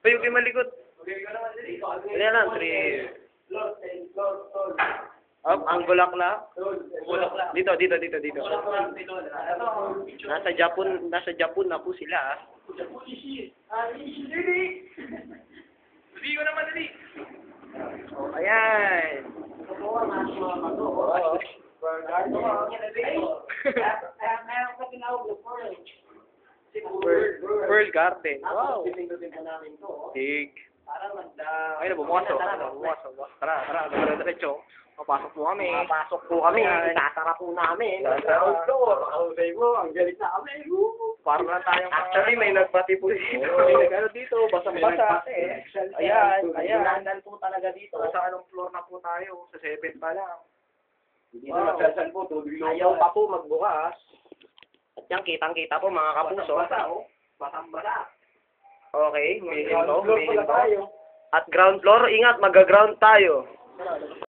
Uy, huwag kayo malikot. Ano yan, 3. Up, ang bulaklak. Dito. Nasa Japon na po sila. Oh, ayan. Pearl Garden. Wow. Tig. Ayun na, bukas. Tara, diretso. Papasok po kami. Tatara po namin. Tatara. Mahusay mo, ang galing namin. Parang na tayong... Actually, may nagbati po dito. May nag-ano dito, basang-basa. Ayan. Nandan po talaga dito. Sa anong floor na po tayo? Sa 7 pa lang. Hindi na masasan po, tubig lupa. Ayaw pa po magbukas. At yan, kitang-kita po mga kapuso. Basang-basa. Okay, Ground floor pala tayo. At ground floor, ingat, mag-ground tayo.